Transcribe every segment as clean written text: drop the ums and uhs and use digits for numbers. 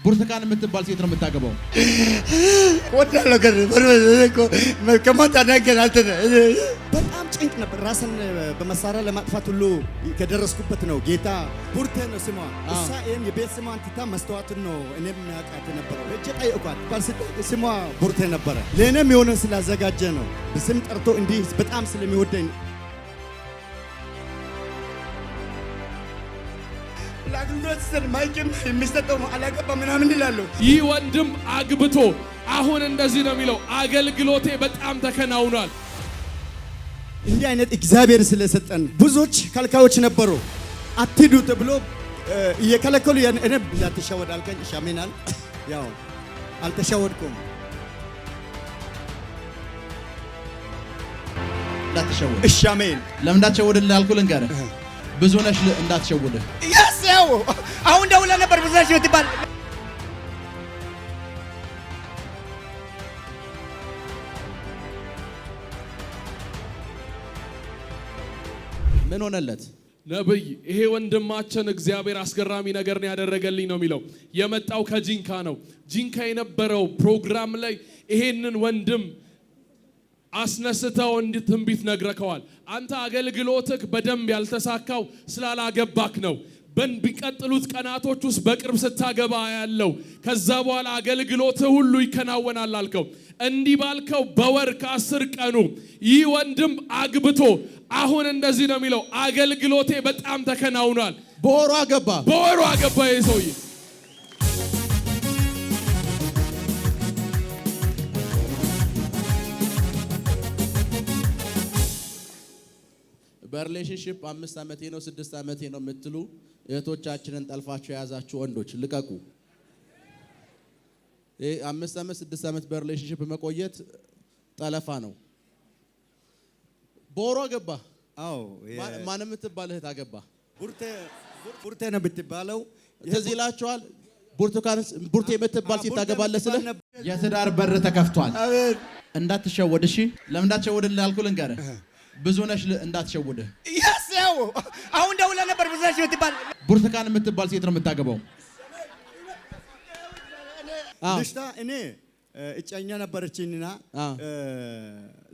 ብርቱካን የምትባል ሴት ነው የምታገባው። ወዳለ ከማታ ነገር አንተ በጣም ጭንቅ ነበር። ራስን በመሳሪያ ለማጥፋት ሁሉ ከደረስኩበት ነው። ጌታ ቡርቴ ነው ስሟ። እሷ ይሄን የቤት ስሟን ትታ መስተዋትን ነው እኔም የሚያውቃት ነበረው። እጄ ጠይቋት ስሟ ቡርቴ ነበረ። ለእኔም የሆነ ስላዘጋጀ ነው በስም ጠርቶ እንዲህ በጣም ስለሚወደኝ ለአገልግሎት ስል ማይክም የሚሰጠው አላገባ ምናምን ይላሉ። ይህ ወንድም አግብቶ አሁን እንደዚህ ነው የሚለው፣ አገልግሎቴ በጣም ተከናውኗል። እንዲህ አይነት እግዚአብሔር ስለሰጠን ብዙዎች ከልካዮች ነበሩ። አትሂዱ ተብሎ እየከለከሉ እኔ እንዳትሻወድ አልከኝ። ሻሜናል ያው አልተሻወድኩም። እንዳትሸወድ እሺ አሜን። ለምን እንዳትሸወድ አልኩህ ልንገርህ። ብዙ ነሽ እንዳትሸወድ። ያው አሁን ደውላ ነበር ብዙ ነሽ ትባል ምን ሆነለት? ነብይ ይሄ ወንድማችን እግዚአብሔር አስገራሚ ነገር ነው ያደረገልኝ ነው የሚለው። የመጣው ከጂንካ ነው። ጂንካ የነበረው ፕሮግራም ላይ ይሄንን ወንድም አስነስተው እንዲህ ትንቢት ነግረከዋል። አንተ አገልግሎትክ በደንብ ያልተሳካው ስላላገባክ ነው። በሚቀጥሉት ቀናቶች ውስጥ በቅርብ ስታገባ ያለው ከዛ በኋላ አገልግሎት ሁሉ ይከናወናል አልከው። እንዲህ ባልከው በወር ከ10 ቀኑ ይህ ወንድም አግብቶ አሁን እንደዚህ ነው የሚለው፣ አገልግሎቴ በጣም ተከናውኗል። በወሩ አገባ። በወሩ አገባ። ይሄ ሰውዬ በሪሌሽንሺፕ 5 ዓመቴ ነው 6 ዓመቴ ነው የምትሉ እህቶቻችንን ጠልፋችሁ የያዛችሁ ወንዶች ልቀቁ። 5 ዓመት 6 ዓመት በሪሌሽንሺፕ መቆየት ጠለፋ ነው። በወሩ አገባ። አዎ ማን የምትባል እህት አገባ? ቡርቴ ነው የምትባለው። ከዚህ ይላችኋል። ቡርቴ የምትባል ሴት ታገባለህ ስለ የትዳር በር ተከፍቷል። እንዳትሸወድ። እሺ ለምን እንዳትሸወድ አልኩህ ልንገርህ። ብዙ ነሽ እንዳትሸወድ። ያው አሁን ደውላ ነበር ብዙ ነሽ ትባል ብርቱካን የምትባል ሴት ነው የምታገባው። ልጅቷ እኔ እጫኛ ነበረችኝና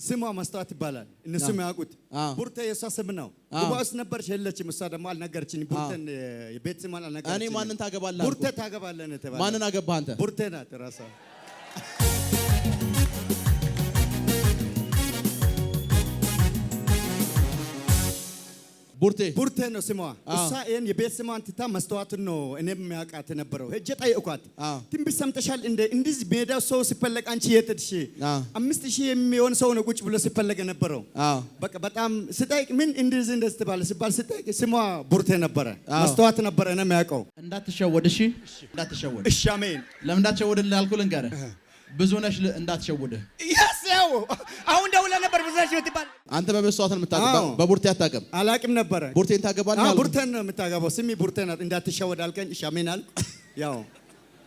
ስሟ መስተዋት ይባላል። እነሱም ያውቁት ቡርቴ የሷ ስም ነው። ጉባኤ ነበርሽ የለችም። እሷ ደግሞ አልነገረችኝ። ቡርቴን የቤት ስሟን አልነገረችኝ። እኔ ማንን ታገባለህ? ቡርቴ ታገባለህ ነው ተባለ። ማንን አገባህ አንተ? ቡርቴ ናት ራሷ። ቡርቴ ነው ስሟ። እሷ ይሄን የቤት ስሟን ትታ መስተዋትን ነው እኔም የሚያውቃት ነበረው። እጄ ጠይቋት ትንቢት ሰምተሻል እንደ እንዲህ ሜዳው ሰው ሲፈለግ አንቺ የት ሄድሽ? 5000 የሚሆን ሰው ነው ቁጭ ብሎ ሲፈለግ ነበረው። በቃ በጣም ስጠይቅ ምን እንደዚህ ተባለ ሲባል ስጠይቅ ስሟ ቡርቴ ነበረ። መስተዋት ነበረ እኔም የሚያውቀው። እንዳትሸወድ። እሺ እንዳትሸወድ። እሺ አሜን። ለምን እንዳትሸወድ አልኩህ ልንገርህ። ብዙ ነሽ እንዳትሸወድ። ያው አሁን ደውላ ነበር ብዙ ነሽ ትባል። አንተ በመስተዋት ነው የምታገባው፣ በቡርቴ አታገባም። አላቅም ነበረ። ቡርቴን ታገባለህ? ቡርቴን ነው የምታገባው። ስሚ ቡርቴ ናት። እንዳትሸወድ አልከኝ። እሺ አሜን አልኩ። ያው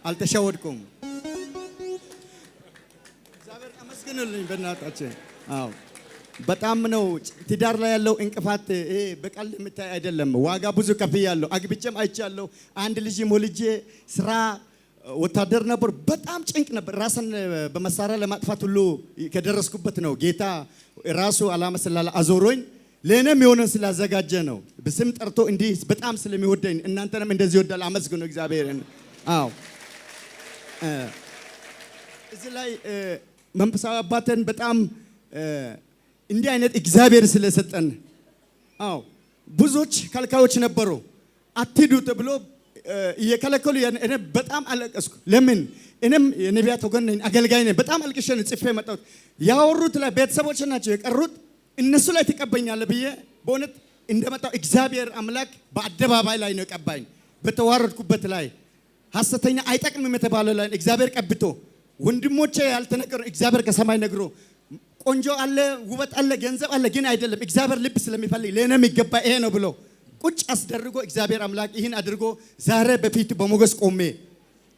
አልተሸወድኩም። እግዚአብሔር አመስግኑልኝ በእናታችን። አዎ በጣም ነው ትዳር ላይ ያለው እንቅፋት። ይሄ በቃል የምታይ አይደለም። ዋጋ ብዙ ከፍያለሁ። አግብቼም አይቻለሁ። አንድ ልጅ ሞልጄ ስራ ወታደር ነበር። በጣም ጭንቅ ነበር። ራስን በመሳሪያ ለማጥፋት ሁሉ ከደረስኩበት ነው። ጌታ ራሱ አላማ ስላለ አዞሮኝ ለእኔም የሆነ ስላዘጋጀ ነው። በስም ጠርቶ እንዲህ በጣም ስለሚወደኝ እናንተንም እንደዚህ ይወዳል። አመስግኑ እግዚአብሔርን። አዎ እዚህ ላይ መንፈሳዊ አባተን በጣም እንዲህ አይነት እግዚአብሔር ስለሰጠን። አዎ ብዙዎች ከልካዮች ነበሩ። አትሂዱ ተብሎ እየከለከሉ እኔ በጣም አለቀስኩ። ለምን እኔም የነቢያት ወገን ነኝ፣ አገልጋይ ነኝ። በጣም አልቅሼ ነው ጽፌ መጣሁት። ያወሩት ላይ ቤተሰቦች ናቸው የቀሩት። እነሱ ላይ ትቀበኛለህ ብዬ በእውነት እንደመጣሁ እግዚአብሔር አምላክ በአደባባይ ላይ ነው የቀባኝ። በተዋረድኩበት ላይ ሐሰተኛ አይጠቅምም የተባለ ላይ እግዚአብሔር ቀብቶ ወንድሞቼ ያልተነገሩ እግዚአብሔር ከሰማይ ነግሮ ቆንጆ አለ፣ ውበት አለ፣ ገንዘብ አለ፣ ግን አይደለም እግዚአብሔር ልብ ስለሚፈልግ ለእኔም ይገባ ይሄ ነው ብሎ ቁጭ አስደርጎ እግዚአብሔር አምላክ ይህን አድርጎ ዛሬ በፊት በሞገስ ቆሜ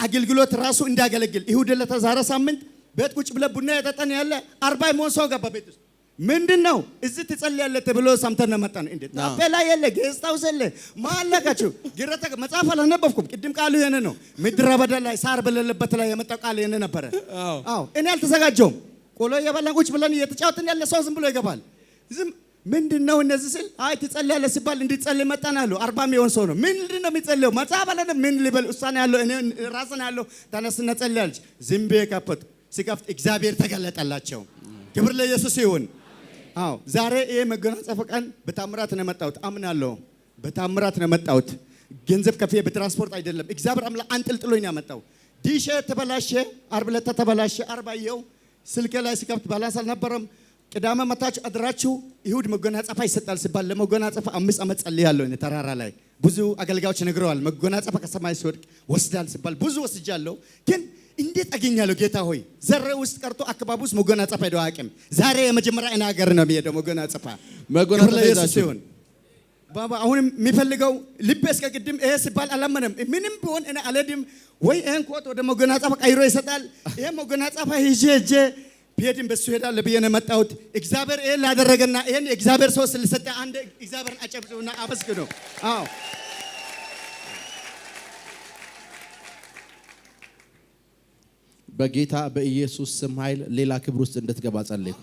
አገልግሎት ራሱ እንዳገለግል ይሁድ ለታ ዛሬ ሳምንት ቤት ቁጭ ብለ ቡና ያጠጣን ያለ 40 ሞን ሰው ገባ ቤት ውስጥ ምንድነው እዚህ ትጸልያለህ ተብሎ ሰምተን ነው መጣን። እንዴ ታፔላ የለ ጌስት ሃውስ የለ ማለካችሁ ግረተ መጽሐፍ አላነበብኩም። ቅድም ቃሉ የነ ነው። ምድረ በዳ ላይ ሳር በሌለበት ላይ የመጣው ቃል የነ ነበር። አዎ እኔ አልተዘጋጀውም። ቆሎ የበላን ቁጭ ብለን እየተጫወትን ያለ ሰው ዝም ብሎ ይገባል። ዝም ምንድነው እነዚህ ስል አይ ትጸልያለህ ሲባል እንዲጸልይ መጣን አሉ። 40 ሚሊዮን ሰው ነው። ምንድነው የሚጸልየው? መጽሐፍ አለ ምን ሊበል ውሳኔ ያለው እኔ ራስን ያለው ተነስና ጸልያለች። ዝም ብዬ ከፈት ሲከፍት እግዚአብሔር ተገለጠላቸው። ክብር ለኢየሱስ ይሁን። አዎ ዛሬ ይሄ መጎናጸፊያ ቀን በታምራት ነው መጣሁት። አምናለሁ በታምራት ነው መጣሁት። ገንዘብ ከፍዬ በትራንስፖርት አይደለም። እግዚአብሔር አምላክ አንጠልጥሎኝ ነው መጣው። ዲሽ ተበላሸ፣ ዓርብ ዕለት ተበላሸ። አርባየው ስልኬ ላይ ሲከፍት ባላንስ አልነበረም። ቅዳሜ መታችሁ አድራችሁ ይሁድ መጎናጸፊያ ይሰጣል ሲባል ለመጎናጸፊያ 5 ዓመት ጸልያለሁ። እኔ ተራራ ላይ ብዙ አገልጋዮች ነግረዋል። መጎናጸፊያ ከሰማይ ሲወድቅ ወስዳል ሲባል ብዙ ወስጃለሁ። ግን እንዴት አገኛለሁ? ጌታ ሆይ ዘረ ውስጥ ቀርቶ አካባቢ ውስጥ መጎናጸፊያ ሄደው አያውቅም። ዛሬ የመጀመሪያ እኔ ሀገር ነው የሚሄደው መጎናጸፊያ ይዛችሁ ባባ። አሁን የሚፈልገው ልቤ እስከ ቅድም ይሄ ሲባል አላመነም። ምንም ቢሆን እኔ አልሄድም ወይ ይሄን ኮት ወደ መጎናጸፊያ ቀይሮ ይሰጣል። ይሄ መጎናጸፊያ ይዤ ቤትም በሱ ሄዳለሁ ብዬ ነው መጣሁት። እግዚአብሔር ይሄን ላደረገና ይሄን እግዚአብሔር ሰው ስለሰጠ አንድ እግዚአብሔርን አጨብጭቡና አመስግኑ። አዎ በጌታ በኢየሱስ ስም ኃይል ሌላ ክብር ውስጥ እንድትገባ ጸልይ።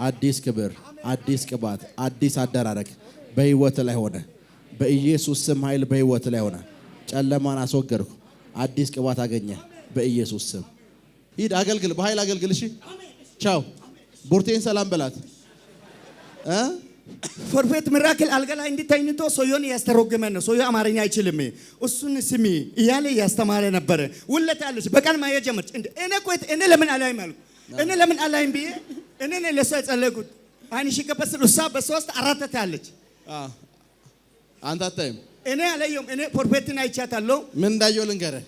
አዲስ ክብር፣ አዲስ ቅባት፣ አዲስ አደራረግ በህይወት ላይ ሆነ። በኢየሱስ ስም ኃይል በህይወት ላይ ሆነ። ጨለማን አስወገድኩ። አዲስ ቅባት አገኘ በኢየሱስ ስም። ሂድ አገልግል፣ በኃይል አገልግል። እሺ ቻው። ቡርቴን ሰላም በላት። ፕሮፌት ሚራክል አልጋ ላይ እንዲተኝቶ ሰውየውን ያስተረጎመ ነው። ሰውየው አማርኛ አይችልም። እሱን ስሚ እያለ ያስተማረ ነበር። ውለታ አለች በቃል ማየት ጀመረች። እኔ ቆይት እኔ ለምን አላይም አልኩ። እኔ ለምን አላይም ብዬ እኔ ለሷ ጸለይኩት። አይንሽ ከበስል እሷ በሶስት አራት ታለች። አንተ አታይም? እኔ አላየሁም። እኔ ፕሮፌትን አይቻታለሁ። ምን እንዳየው ልንገርህ።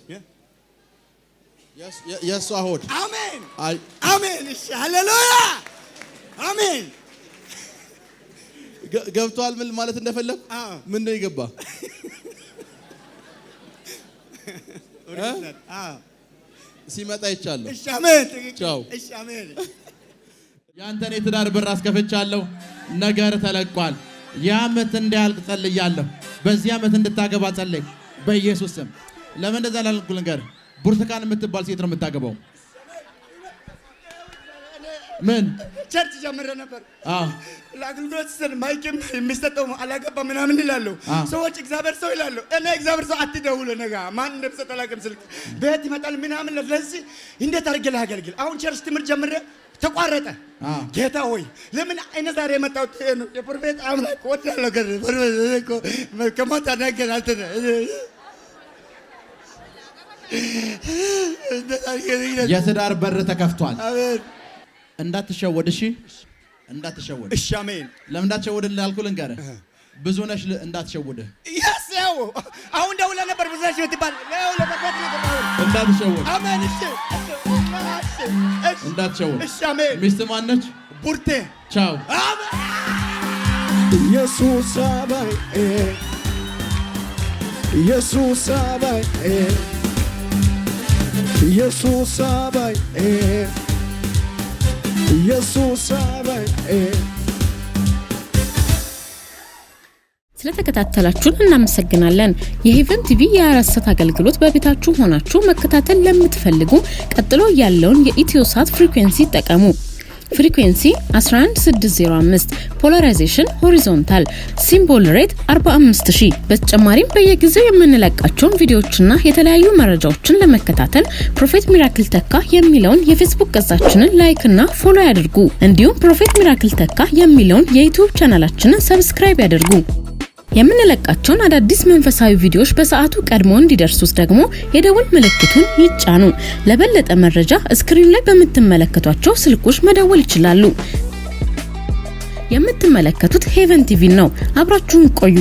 የሷ ሆድ አሜን አሜን። እሺ ሃሌሉያ አሜን። ገብቷል? ምን ማለት እንደፈለኩ ምን ነው ይገባ? ሲመጣ ይቻለሁ። እሺ አሜን። ቻው። እሺ አሜን። ያንተን የትዳር በር አስከፍቻለሁ። ነገር ተለቋል። የዓመት እንዲያልቅ ጸልያለሁ። በዚህ ዓመት እንድታገባ ጸልይ በኢየሱስ ስም። ለምን እንደዛ ላልኩ ልንገር። ብርቱካን የምትባል ሴት ነው የምታገባው። ምን ቸርች ጀምረ ነበር። ለአገልግሎት ስል ማይክም የሚሰጠው አላገባ ምናምን ይላሉ ሰዎች። እግዚአብሔር ሰው ይላሉ። እኔ እግዚአብሔር ሰው አትደውሉ ነገ ማን እንደምሰጥ አላውቅም። ስልክ ቤት ይመጣል ምናምን። ለዚህ እንዴት አድርጌ ላገልግል? አሁን ቸርች ትምህርት ጀምረ ተቋረጠ። ጌታ ሆይ ለምን እኔ ዛሬ የመጣሁት የፕሮፌት አምላክ ወዳለው ከሞት አዳንከን አንተ የትዳር በር ተከፍቷል። አሜን። እንዳትሸወድ። እሺ እንዳትሸወድ። እሺ አሜን። ለምን እንዳትሸወድ ላልኩ ልንገርህ። ብዙ ነሽ እንዳትሸወድ። ያሰው አሁን ደውላ ነበር ብዙ ነሽ ትባል እንዳትሸወድ። አሜን። እሺ እንዳትሸወድ። እሺ አሜን። ሚስት ማነች? ቡርቴ። ቻው። ኢየሱስ አባይ ኢየሱስ አባይ ኢየሱስ አባይ ኢየሱስ አባይ። ስለተከታተላችሁን እናመሰግናለን። የሄቨን ቲቪ የ24 አገልግሎት በቤታችሁ ሆናችሁ መከታተል ለምትፈልጉ ቀጥሎ ያለውን የኢትዮሳት ፍሪኩዌንሲ ይጠቀሙ። ፍሪኩዌንሲ 11605፣ ፖላራይዜሽን ሆሪዞንታል፣ ሲምቦል ሬት 45000። በተጨማሪም በየጊዜው የምንለቃቸውን ቪዲዮዎችና የተለያዩ መረጃዎችን ለመከታተል ፕሮፌት ሚራክል ተካ የሚለውን የፌስቡክ ገጻችንን ላይክ እና ፎሎ ያድርጉ። እንዲሁም ፕሮፌት ሚራክል ተካ የሚለውን የዩቲዩብ ቻናላችንን ሰብስክራይብ ያድርጉ። የምንለቃቸውን አዳዲስ መንፈሳዊ ቪዲዮዎች በሰዓቱ ቀድሞ እንዲደርሱት ደግሞ የደውል ምልክቱን ይጫኑ። ለበለጠ መረጃ ስክሪን ላይ በምትመለከቷቸው ስልኮች መደወል ይችላሉ። የምትመለከቱት ሄቨን ቲቪ ነው። አብራችሁን ቆዩ።